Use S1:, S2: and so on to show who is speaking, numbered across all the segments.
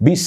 S1: 20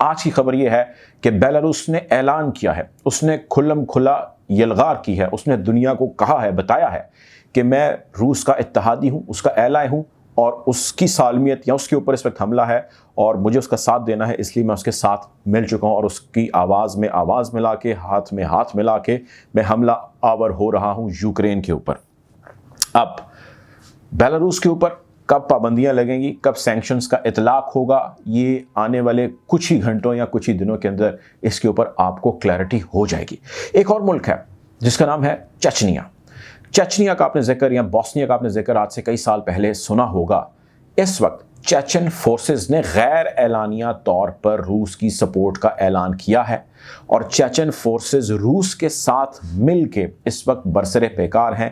S1: آج کی خبر یہ ہے کہ بیلاروس نے اعلان کیا ہے، اس نے کھلم کھلا یلغار کی ہے، اس نے دنیا کو کہا ہے، بتایا ہے کہ میں روس کا اتحادی ہوں، اس کا ایلائی ہوں، اور اس کی سالمیت یا اس کے اوپر اس وقت حملہ ہے اور مجھے اس کا ساتھ دینا ہے، اس لیے میں اس کے ساتھ مل چکا ہوں اور اس کی آواز میں آواز ملا کے، ہاتھ میں ہاتھ ملا کے میں حملہ آور ہو رہا ہوں یوکرین کے اوپر۔ اب بیلاروس کے اوپر کب پابندیاں لگیں گی، کب سینکشنز کا اطلاق ہوگا، یہ آنے والے کچھ ہی گھنٹوں یا کچھ ہی دنوں کے اندر اس کے اوپر آپ کو کلیئرٹی ہو جائے گی۔ ایک اور ملک ہے جس کا نام ہے چچنیا۔ چچنیا کا آپ نے ذکر یا بوسنیا کا آپ نے ذکر آج سے کئی سال پہلے سنا ہوگا۔ اس وقت چیچن فورسز نے غیر اعلانیہ طور پر روس کی سپورٹ کا اعلان کیا ہے اور چیچن فورسز روس کے ساتھ مل کے اس وقت برسر پیکار ہیں،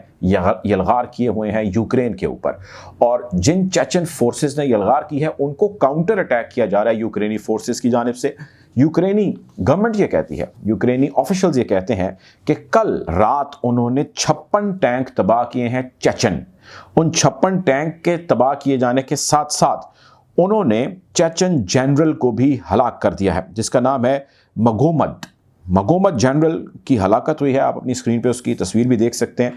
S1: یلغار کیے ہوئے ہیں یوکرین کے اوپر، اور جن چیچن فورسز نے یلغار کی ہے ان کو کاؤنٹر اٹیک کیا جا رہا ہے یوکرینی فورسز کی جانب سے۔ یوکرینی گورنمنٹ یہ کہتی ہے، یوکرینی آفیشلز یہ کہتے ہیں کہ کل رات انہوں نے 56 ٹینک تباہ کیے ہیں چیچن۔ ان 56 ٹینک کے تباہ کیے جانے کے ساتھ ساتھ انہوں نے چیچن جنرل کو بھی ہلاک کر دیا ہے جس کا نام ہے مگومد جنرل کی ہلاکت ہوئی ہے۔ آپ اپنی اسکرین پہ اس کی تصویر بھی دیکھ سکتے ہیں۔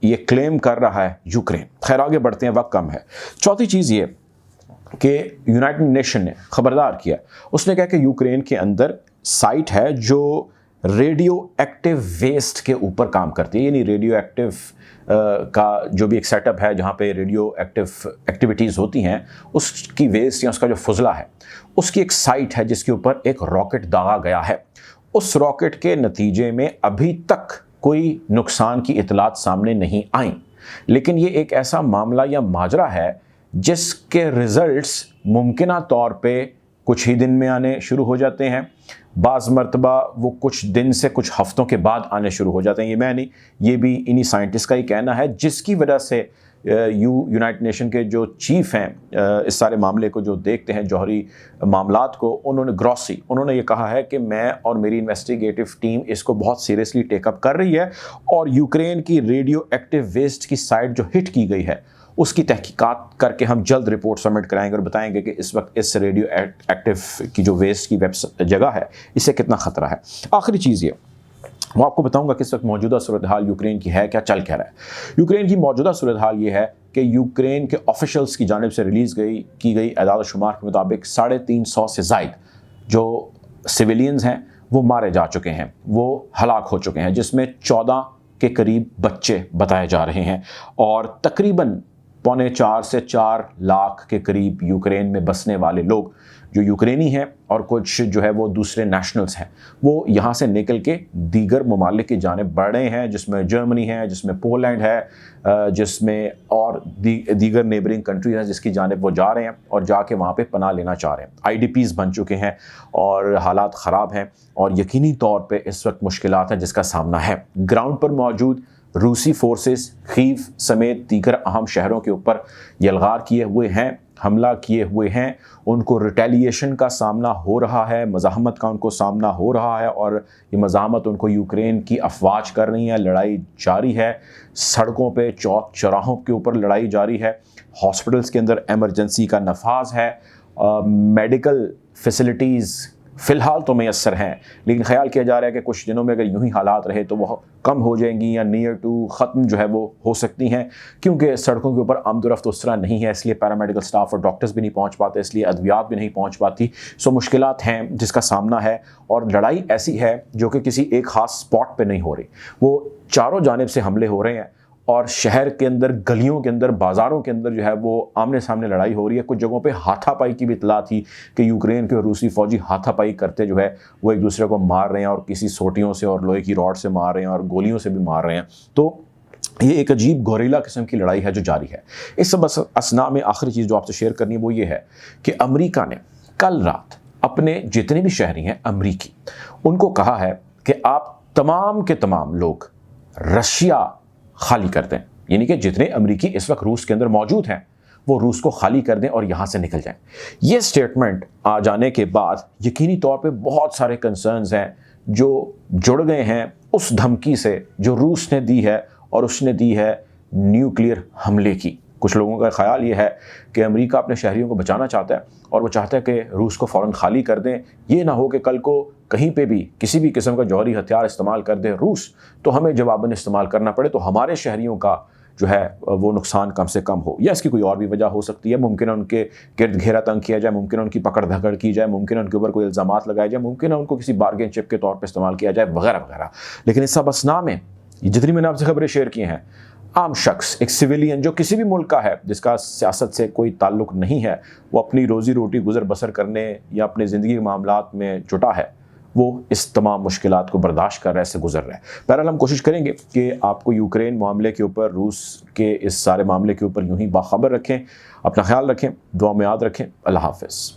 S1: یہ کلیم کر رہا ہے یوکرین۔ خیر آگے بڑھتے ہیں، وقت کم ہے۔ چوتھی چیز یہ کہ یونائٹڈ نیشن نے خبردار کیا، اس نے کہا کہ یوکرین کے اندر سائٹ ہے جو ریڈیو ایکٹیو ویسٹ کے اوپر کام کرتی ہے، یعنی ریڈیو ایکٹیو کا جو بھی ایک سیٹ اپ ہے جہاں پہ ریڈیو ایکٹیو ایکٹیویٹیز ہوتی ہیں، اس کی ویسٹ یا اس کا جو فضلہ ہے اس کی ایک سائٹ ہے جس کے اوپر ایک راکٹ داغا گیا ہے۔ اس راکٹ کے نتیجے میں ابھی تک کوئی نقصان کی اطلاعات سامنے نہیں آئیں، لیکن یہ ایک ایسا معاملہ یا ماجرا ہے جس کے ریزلٹس ممکنہ طور پہ کچھ ہی دن میں آنے شروع ہو جاتے ہیں، بعض مرتبہ وہ کچھ دن سے کچھ ہفتوں کے بعد آنے شروع ہو جاتے ہیں۔ یہ میں نہیں، یہ بھی انہی سائنٹسٹ کا ہی کہنا ہے، جس کی وجہ سے یونائٹڈ نیشن کے جو چیف ہیں اس سارے معاملے کو جو دیکھتے ہیں، جوہری معاملات کو، انہوں نے یہ کہا ہے کہ میں اور میری انویسٹیگیٹو ٹیم اس کو بہت سیریسلی ٹیک اپ کر رہی ہے اور یوکرین کی ریڈیو ایکٹیو ویسٹ کی سائٹ جو ہٹ کی گئی ہے اس کی تحقیقات کر کے ہم جلد رپورٹ سبمٹ کرائیں گے اور بتائیں گے کہ اس وقت اس ریڈیو ایکٹیو کی جو ویسٹ کی جگہ ہے اس سے کتنا خطرہ ہے۔ آخری چیز یہ میں آپ کو بتاؤں گا کہ اس وقت موجودہ صورتحال یوکرین کی ہے کیا، چل کیا رہا ہے۔ یوکرین کی موجودہ صورتحال یہ ہے کہ یوکرین کے آفیشلز کی جانب سے ریلیز کی گئی اعداد و شمار کے مطابق 350 سے زائد جو سویلینز ہیں وہ مارے جا چکے ہیں، وہ ہلاک ہو چکے ہیں، جس میں 14 کے قریب بچے بتائے جا رہے ہیں، اور تقریباً 4.25 سے 4 لاکھ کے قریب یوکرین میں بسنے والے لوگ جو یوکرینی ہیں اور کچھ جو ہے وہ دوسرے نیشنلز ہیں، وہ یہاں سے نکل کے دیگر ممالک کی جانب بڑھ رہے ہیں، جس میں جرمنی ہے، جس میں پولینڈ ہے، جس میں اور دیگر نیبرنگ کنٹریز ہیں جس کی جانب وہ جا رہے ہیں اور جا کے وہاں پہ پناہ لینا چاہ رہے ہیں۔ IDPs بن چکے ہیں اور حالات خراب ہیں اور یقینی طور پہ اس وقت مشکلات ہیں جس کا سامنا ہے۔ گراؤنڈ پر موجود روسی فورسز خیو سمیت دیگر اہم شہروں کے اوپر یلغار کیے ہوئے ہیں، حملہ کیے ہوئے ہیں، ان کو ریٹیلیشن کا سامنا ہو رہا ہے، مزاحمت کا ان کو سامنا ہو رہا ہے، اور یہ مزاحمت ان کو یوکرین کی افواج کر رہی ہیں۔ لڑائی جاری ہے، سڑکوں پہ چوک چوراہوں کے اوپر لڑائی جاری ہے، ہاسپٹلز کے اندر ایمرجنسی کا نفاذ ہے، میڈیکل فیسلٹیز فی الحال تو میسر ہیں، لیکن خیال کیا جا رہا ہے کہ کچھ دنوں میں اگر یوں ہی حالات رہے تو وہ کم ہو جائیں گی یا نیئر ٹو ختم جو ہے وہ ہو سکتی ہیں، کیونکہ سڑکوں کے اوپر آمد و رفت اس طرح نہیں ہے، اس لیے پیرامیڈیکل سٹاف اور ڈاکٹرز بھی نہیں پہنچ پاتے، اس لیے ادویات بھی نہیں پہنچ پاتی۔ سو مشکلات ہیں جس کا سامنا ہے، اور لڑائی ایسی ہے جو کہ کسی ایک خاص سپاٹ پہ نہیں ہو رہی، وہ چاروں جانب سے حملے ہو رہے ہیں، اور شہر کے اندر، گلیوں کے اندر، بازاروں کے اندر جو ہے وہ آمنے سامنے لڑائی ہو رہی ہے۔ کچھ جگہوں پہ ہاتھا پائی کی بھی اطلاع تھی کہ یوکرین کے روسی فوجی ہاتھا پائی کرتے جو ہے وہ ایک دوسرے کو مار رہے ہیں، اور کسی سوٹیوں سے اور لوہے کی راڈ سے مار رہے ہیں اور گولیوں سے بھی مار رہے ہیں۔ تو یہ ایک عجیب گوریلا قسم کی لڑائی ہے جو جاری ہے۔ اس سب اسنا میں آخری چیز جو آپ سے شیئر کرنی ہے وہ یہ ہے کہ امریکہ نے کل رات اپنے جتنے بھی شہری ہیں امریکی، ان کو کہا ہے کہ آپ تمام کے تمام لوگ رشیا خالی کر دیں، یعنی کہ جتنے امریکی اس وقت روس کے اندر موجود ہیں وہ روس کو خالی کر دیں اور یہاں سے نکل جائیں۔ یہ سٹیٹمنٹ آ جانے کے بعد یقینی طور پہ بہت سارے کنسرنز ہیں جو جڑ گئے ہیں اس دھمکی سے جو روس نے دی ہے، اور اس نے دی ہے نیوکلیئر حملے کی۔ کچھ لوگوں کا خیال یہ ہے کہ امریکہ اپنے شہریوں کو بچانا چاہتا ہے اور وہ چاہتا ہے کہ روس کو فوراً خالی کر دیں، یہ نہ ہو کہ کل کو کہیں پہ بھی کسی بھی قسم کا جوہری ہتھیار استعمال کر دے روس تو ہمیں جواباً استعمال کرنا پڑے، تو ہمارے شہریوں کا جو ہے وہ نقصان کم سے کم ہو۔ یا اس کی کوئی اور بھی وجہ ہو سکتی ہے، ممکن ہے ان کے گرد گھیرا تنگ کیا جائے، ممکن ہے ان کی پکڑ دھکڑ کی جائے، ممکن ہے ان کے اوپر کوئی الزامات لگائے جائے، ممکن ہے ان کو کسی بارگین چپ کے طور پہ استعمال کیا جائے، وغیرہ وغیرہ۔ لیکن اس سب اسنا میں جتنی میں نے آپ سے خبریں شیئر کی ہیں، عام شخص، ایک سویلین جو کسی بھی ملک کا ہے، جس کا سیاست سے کوئی تعلق نہیں ہے، وہ اپنی روزی روٹی گزر بسر کرنے یا اپنے زندگی کے معاملات میں جٹا ہے، وہ اس تمام مشکلات کو برداشت کر رہا ہے، اس سے گزر رہا ہے۔ بہرحال ہم کوشش کریں گے کہ آپ کو یوکرین معاملے کے اوپر، روس کے اس سارے معاملے کے اوپر یوں ہی باخبر رکھیں، اپنا خیال رکھیں، دعا میں یاد رکھیں۔ اللہ حافظ۔